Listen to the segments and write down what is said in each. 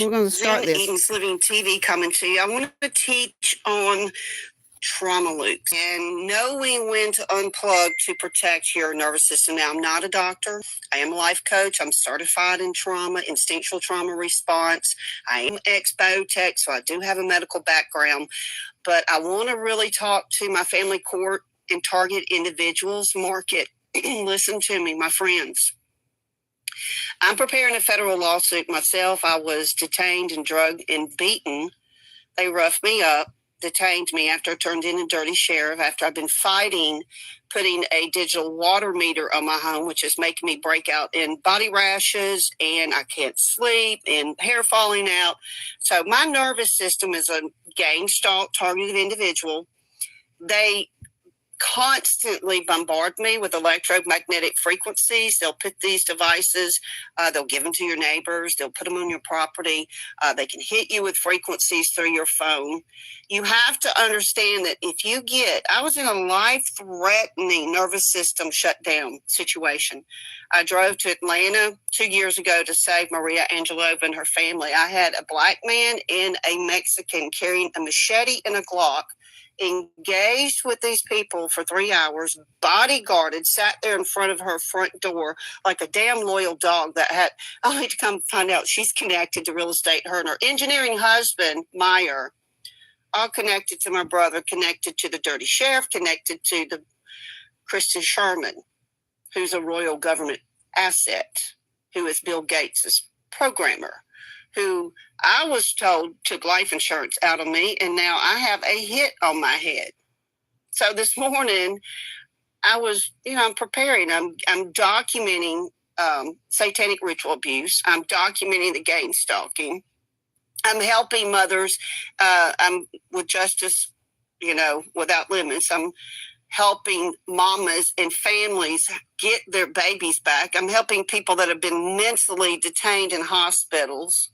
We're going to start this. Eden's Living TV coming to you. I want to teach on trauma loops and knowing when to unplug to protect your nervous system. Now, I'm not a doctor. I am a life coach. I'm certified in trauma, instinctual trauma response. I am ex-Botech, so I do have a medical background. But I want to really talk to my family court and target individuals market. Listen to me, my friends. I'm preparing a federal lawsuit myself. I was detained and drugged and beaten. They roughed me up, detained me after I turned in a dirty sheriff, after I've been fighting putting a digital water meter on my home, which is making me break out in body rashes and I can't sleep and hair falling out. So my nervous system is a gang stalk targeted individual. They constantly bombard me with electromagnetic frequencies. They'll put these devices, they'll give them to your neighbors, they'll put them on your property, they can hit you with frequencies through your phone. You have to understand that if you I was in a life-threatening nervous system shutdown situation. I drove to Atlanta 2 years ago to save Maria Angelova and her family. I had a black man and a Mexican carrying a machete and a Glock, engaged with these people for 3 hours, bodyguarded, sat there in front of her front door like a damn loyal dog that had, only to come find out she's connected to real estate. Her and her engineering husband, Meyer, all connected to my brother, connected to the dirty sheriff, connected to the Kristen Sherman, who's a royal government asset, who is Bill Gates's programmer, who I was told took life insurance out of me, and now I have a hit on my head. So this morning, I was, I'm preparing. I'm documenting satanic ritual abuse. I'm documenting the Gangstalking. I'm helping mothers. I'm with Justice, Without Limits. I'm helping mamas and families get their babies back. I'm helping people that have been mentally detained in hospitals,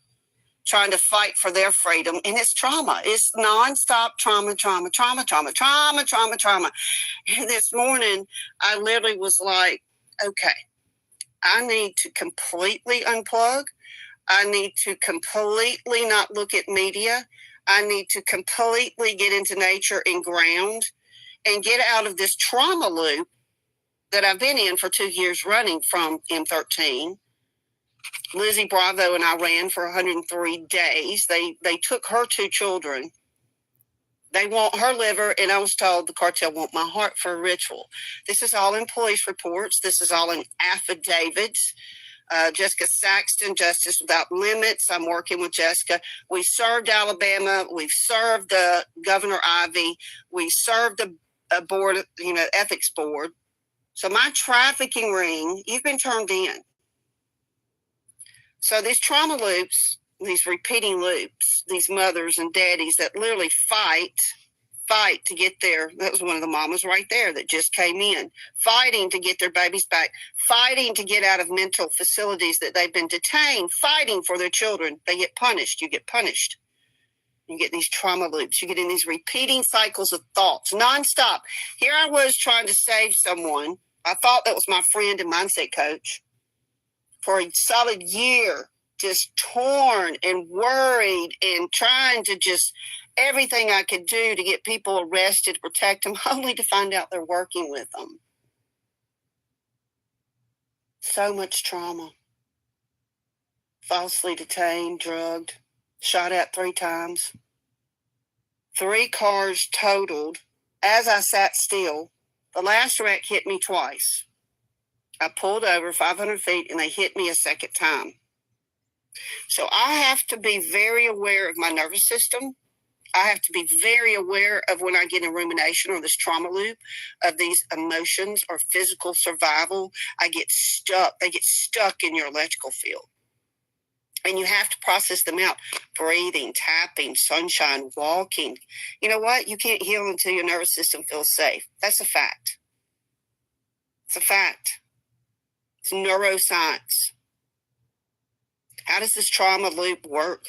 trying to fight for their freedom. And it's trauma. It's nonstop trauma. And this morning, I literally was like, okay, I need to completely unplug. I need to completely not look at media. I need to completely get into nature and ground and get out of this trauma loop that I've been in for 2 years running from M13. Lizzie Bravo and I ran for 103 days. They took her 2 children. They want her liver, and I was told the cartel want my heart for a ritual. This is all in police reports. This is all in affidavits. Jessica Saxton, Justice Without Limits. I'm working with Jessica. We served Alabama. We've served the Governor Ivey. We served the board, ethics board. So my trafficking ring, you've been turned in. So these trauma loops, these repeating loops, these mothers and daddies that literally fight to get there. That was one of the mamas right there that just came in, fighting to get their babies back, fighting to get out of mental facilities that they've been detained, fighting for their children. They get punished. You get punished. You get these trauma loops. You get in these repeating cycles of thoughts, nonstop. Here I was trying to save someone. I thought that was my friend and mindset coach. For a solid year, just torn and worried and trying to just everything I could do to get people arrested, protect them, only to find out they're working with them. So much trauma. Falsely detained, drugged, shot at 3 times. 3 cars totaled as I sat still. The last wreck hit me twice. I pulled over 500 feet and they hit me a second time. So I have to be very aware of my nervous system. I have to be very aware of when I get in rumination or this trauma loop of these emotions or physical survival. I get stuck. They get stuck in your electrical field. And you have to process them out. Breathing, tapping, sunshine, walking. You know what? You can't heal until your nervous system feels safe. That's a fact. It's a fact. It's neuroscience. How does this trauma loop work?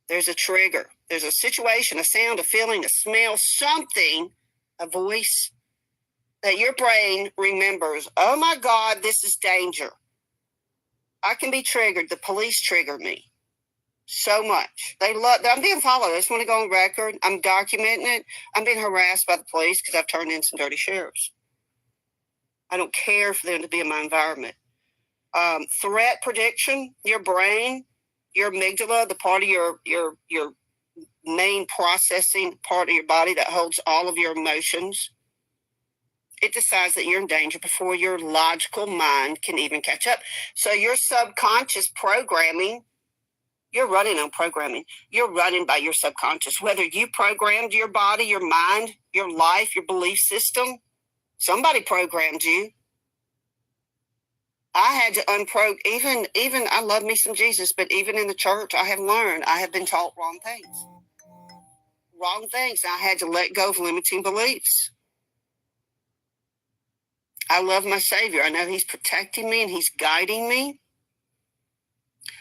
There's a trigger. There's a situation, a sound, a feeling, a smell, something, a voice that your brain remembers. Oh my God, this is danger. I can be triggered. The police trigger me. So much. They love. I'm being followed. I just want to go on record. I'm documenting it. I'm being harassed by the police because I've turned in some dirty sheriffs. I don't care for them to be in my environment. Threat prediction. Your brain, your amygdala, the part of your main processing part of your body that holds all of your emotions. It decides that you're in danger before your logical mind can even catch up. So your subconscious programming. You're running on programming. You're running by your subconscious. Whether you programmed your body, your mind, your life, your belief system, somebody programmed you. I had to even I love me some Jesus, but even in the church, I have learned, I have been taught wrong things. Wrong things. I had to let go of limiting beliefs. I love my Savior. I know He's protecting me and He's guiding me.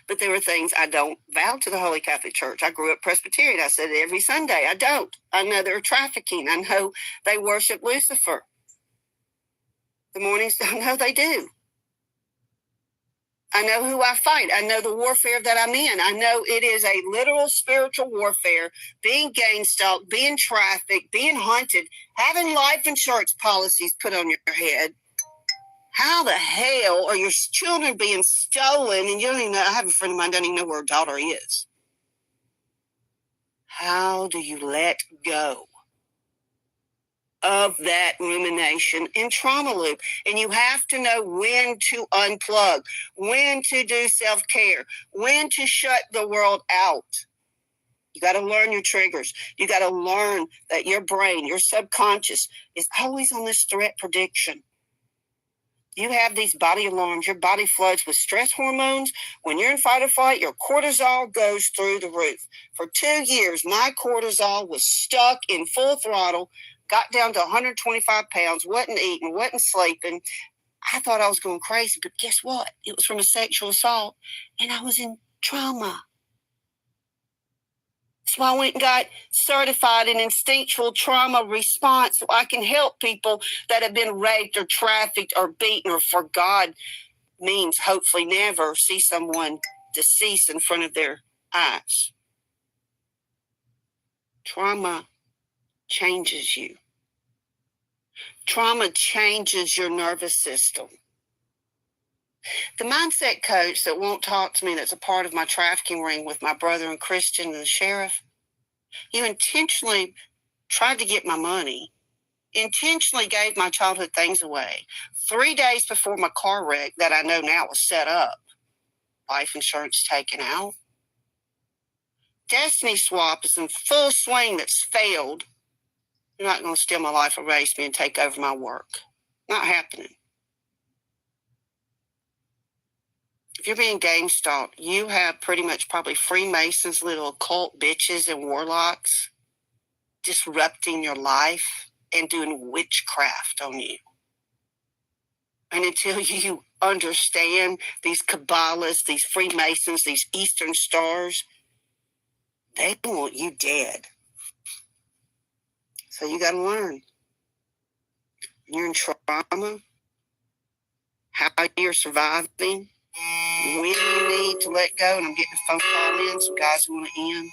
But there were things I don't vow to the Holy Catholic Church. I grew up Presbyterian. I said it every Sunday. I don't. I know they're trafficking. I know they worship Lucifer. The mornings, I know they do. I know who I fight. I know the warfare that I'm in. I know it is a literal spiritual warfare, being gangstalked, being trafficked, being hunted, having life insurance policies put on your head. How the hell are your children being stolen? And you don't even know. I have a friend of mine doesn't even know where her daughter is. How do you let go of that rumination and trauma loop? And you have to know when to unplug, when to do self-care, when to shut the world out. You got to learn your triggers. You got to learn that your brain, your subconscious, is always on this threat prediction. You have these body alarms. Your body floods with stress hormones. When you're in fight or flight, your cortisol goes through the roof. For 2 years, my cortisol was stuck in full throttle, got down to 125 pounds, wasn't eating, wasn't sleeping. I thought I was going crazy, but guess what? It was from a sexual assault, and I was in trauma. So I went and got certified in instinctual trauma response so I can help people that have been raped or trafficked or beaten or, for God means hopefully never, see someone deceased in front of their eyes. Trauma changes you. Trauma changes your nervous system. The mindset coach that won't talk to me, that's a part of my trafficking ring with my brother and Christian and the sheriff, you intentionally tried to get my money, intentionally gave my childhood things away. 3 days before my car wreck that I know now was set up, life insurance taken out. Destiny swap is in full swing that's failed. You're not going to steal my life, erase me, and take over my work. Not happening. If you're being game stalked, you have pretty much probably Freemasons, little occult bitches and warlocks disrupting your life and doing witchcraft on you. And until you understand these Kabbalists, these Freemasons, these Eastern stars, they want you dead. So you got to learn. You're in trauma, how you're surviving, when you need to let go. And I'm getting a phone call in, some guys want to end.